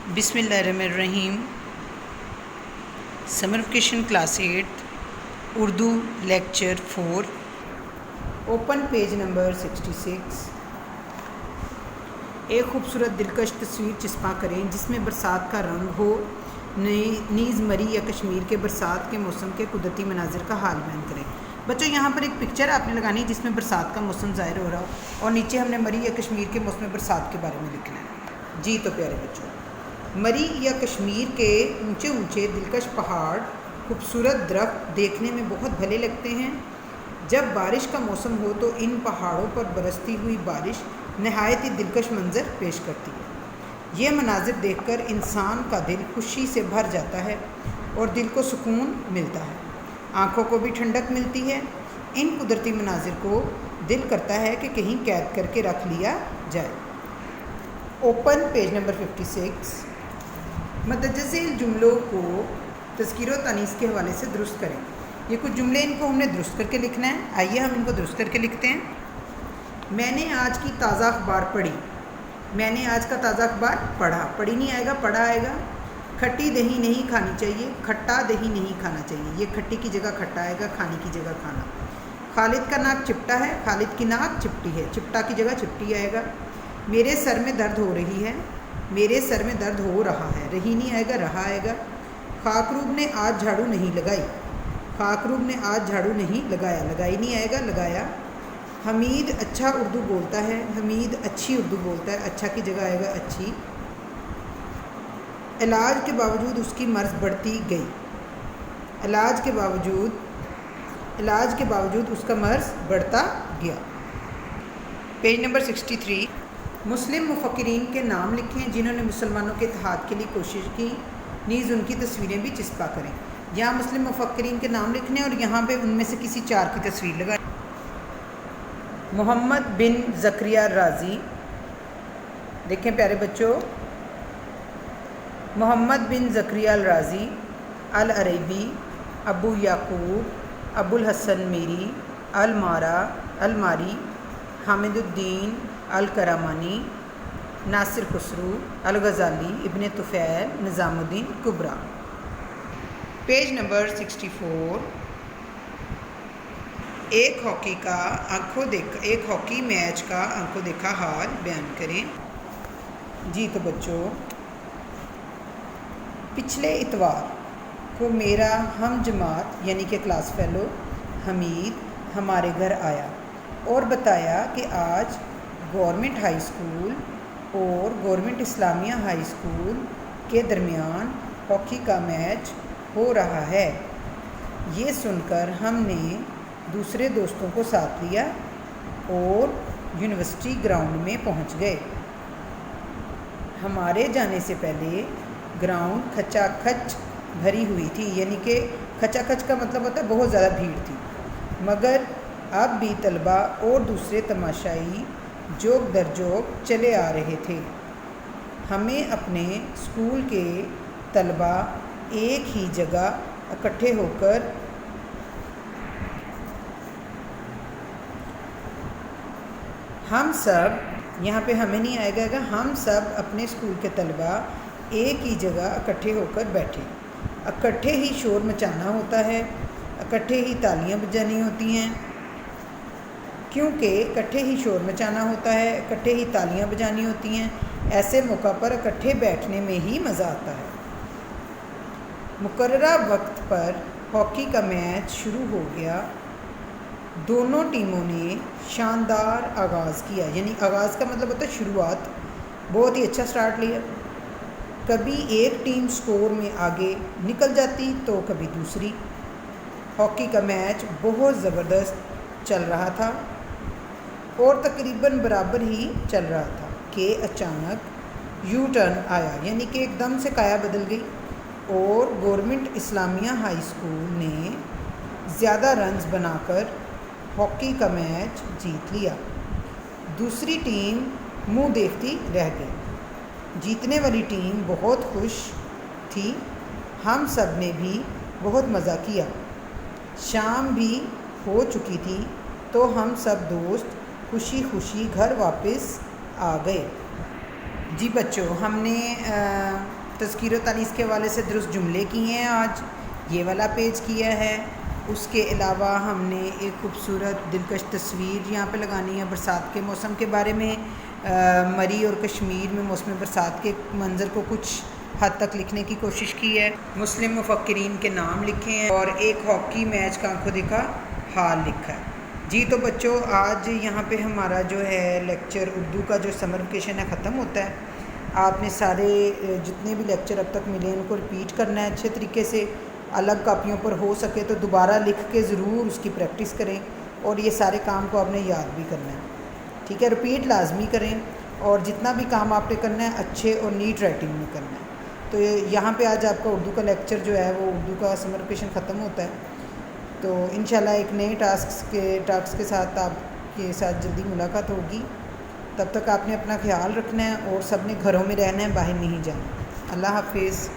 بسم اللہ الرحمن الرحیم. Summer vacation class 8 Urdu lecture 4. Open page number 66. ایک خوبصورت دلکش تصویر چسپاں کریں جس میں برسات کا رنگ ہو، نیز مری یا کشمیر کے برسات کے موسم کے قدرتی مناظر کا حال بیان کریں. بچوں یہاں پر ایک پکچر آپ نے لگانی جس میں برسات کا موسم ظاہر ہو رہا ہو اور نیچے ہم نے مری یا کشمیر کے موسم برسات کے بارے میں لکھنا ہے. جی تو پیارے بچوں، مری یا کشمیر کے اونچے اونچے دلکش پہاڑ، خوبصورت درخت دیکھنے میں بہت بھلے لگتے ہیں. جب بارش کا موسم ہو تو ان پہاڑوں پر برستی ہوئی بارش نہایت ہی دلکش منظر پیش کرتی ہے. یہ مناظر دیکھ کر انسان کا دل خوشی سے بھر جاتا ہے اور دل کو سکون ملتا ہے، آنکھوں کو بھی ٹھنڈک ملتی ہے. ان قدرتی مناظر کو دل کرتا ہے کہ کہیں قید کر کے رکھ لیا جائے. Open page number 56. متجزہ ذیل جملوں کو تذکیر و تانیث کے حوالے سے درست کریں. یہ کچھ جملے ان کو ہم نے درست کر کے لکھنا ہے. آئیے ہم ان کو درست کر کے لکھتے ہیں. میں نے آج کی تازہ اخبار پڑھی. میں نے آج کا تازہ اخبار پڑھا. پڑھی نہیں آئے گا، پڑھا آئے گا. کھٹی دہی نہیں کھانی چاہیے، کھٹا دہی نہیں کھانا چاہیے. یہ کھٹی کی جگہ کھٹا آئے گا، کھانے کی جگہ کھانا. خالد کا ناک چپٹا ہے، خالد کی ناک چپٹی ہے. چپٹا کی جگہ چپٹی آئے گا. میرے سر میں درد ہو رہی ہے، میرے سر میں درد ہو رہا ہے. رہی نہیں آئے گا، رہا آئے گا. خاکروب نے آج جھاڑو نہیں لگائی. خاکروب نے آج جھاڑو نہیں لگایا. لگائی نہیں آئے گا، لگایا. حمید اچھا اردو بولتا ہے، حمید اچھی اردو بولتا ہے. اچھا کی جگہ آئے گا اچھی. علاج کے باوجود اس کی مرض بڑھتی گئی. علاج کے باوجود اس کا مرض بڑھتا گیا. Page number 63. مسلم مفکرین کے نام لکھیں جنہوں نے مسلمانوں کے اتحاد کے لیے کوشش کی، نیز ان کی تصویریں بھی چسپاں کریں. یہاں مسلم مفکرین کے نام لکھنے اور یہاں پہ ان میں سے کسی 4 کی تصویر لگائیں. محمد بن زکریا الرازی. دیکھیں پیارے بچوں، محمد بن زکریا الرازی، العریبی، ابو یعقوب، ابو الحسن میری، الماری، حامد الدین الکرمانی، ناصر خسرو، الغزالی، ابن طفیل، نظام الدین کبریٰ. Page number 64. ایک ہاکی میچ کا آنکھوں دیکھا حال بیان کریں. جی تو بچوں، پچھلے اتوار کو میرا ہم جماعت یعنی کہ کلاس فیلو حمید ہمارے گھر آیا اور بتایا کہ آج گورنمنٹ ہائی اسکول اور گورنمنٹ اسلامیہ ہائی اسکول کے درمیان ہاکی کا میچ ہو رہا ہے. یہ سن کر ہم نے دوسرے دوستوں کو ساتھ لیا اور یونیورسٹی گراؤنڈ میں پہنچ گئے. ہمارے جانے سے پہلے گراؤنڈ کھچا کھچ بھری ہوئی تھی، یعنی کہ کھچا کھچ کا مطلب ہوتا ہے بہت زیادہ بھیڑ تھی. مگر اب بھی طلباء اور دوسرے تماشائی جوک در جوک چلے آ رہے تھے. ہمیں اپنے اسکول کے طلباء ایک ہی جگہ اکٹھے ہو کر ہم سب، یہاں پہ ہمیں نہیں آئے گا، ہم سب اپنے اسکول کے طلباء ایک ہی جگہ اکٹھے ہو کر بیٹھے. اکٹھے ہی شور مچانا ہوتا ہے، اکٹھے ہی تالیاں بجانی ہوتی ہیں. کیونکہ اکٹھے ہی شور مچانا ہوتا ہے، اکٹھے ہی تالیاں بجانی ہوتی ہیں، ایسے موقع پر اکٹھے بیٹھنے میں ہی مزہ آتا ہے. مقررہ وقت پر ہاکی کا میچ شروع ہو گیا. دونوں ٹیموں نے شاندار آغاز کیا، یعنی آغاز کا مطلب ہوتا ہے شروعات. بہت ہی اچھا سٹارٹ لیا. کبھی ایک ٹیم سکور میں آگے نکل جاتی تو کبھی دوسری. ہاکی کا میچ بہت زبردست چل رہا تھا اور تقریباً برابر ہی چل رہا تھا کہ اچانک یو ٹرن آیا، یعنی کہ ایک دم سے کایا بدل گئی اور گورنمنٹ اسلامیہ ہائی اسکول نے زیادہ رنز بنا کر ہاکی کا میچ جیت لیا. دوسری ٹیم منہ دیکھتی رہ گئی. جیتنے والی ٹیم بہت خوش تھی. ہم سب نے بھی بہت مزہ کیا. شام بھی ہو چکی تھی تو ہم سب دوست خوشی خوشی گھر واپس آ گئے. جی بچوں، ہم نے تذکیر و تانیث کے حوالے سے درست جملے کیے ہیں. آج یہ والا پیج کیا ہے. اس کے علاوہ ہم نے ایک خوبصورت دلکش تصویر یہاں پہ لگانی ہے برسات کے موسم کے بارے میں. مری اور کشمیر میں موسم برسات کے منظر کو کچھ حد تک لکھنے کی کوشش کی ہے. مسلم مفکرین کے نام لکھے ہیں اور ایک ہاکی میچ کا آنکھوں دیکھا حال لکھا ہے. جی تو بچوں، آج یہاں پہ ہمارا جو ہے لیکچر اردو کا جو سمر ویکیشن ہے ختم ہوتا ہے. آپ نے سارے جتنے بھی لیکچر اب تک ملے ان کو ریپیٹ کرنا ہے اچھے طریقے سے. الگ کاپیوں پر ہو سکے تو دوبارہ لکھ کے ضرور اس کی پریکٹس کریں، اور یہ سارے کام کو آپ نے یاد بھی کرنا ہے. ٹھیک ہے، ریپیٹ لازمی کریں، اور جتنا بھی کام آپ نے کرنا ہے اچھے اور نیٹ رائٹنگ میں کرنا ہے. تو یہاں پہ آج آپ کا اردو کا لیکچر جو ہے وہ اردو کا سمر ویکیشن ختم ہوتا ہے. تو انشاءاللہ ایک نئے ٹاسک کے ساتھ آپ کے ساتھ جلدی ملاقات ہوگی. تب تک آپ نے اپنا خیال رکھنا ہے اور سب نے گھروں میں رہنا ہے، باہر نہیں جانا. اللہ حافظ.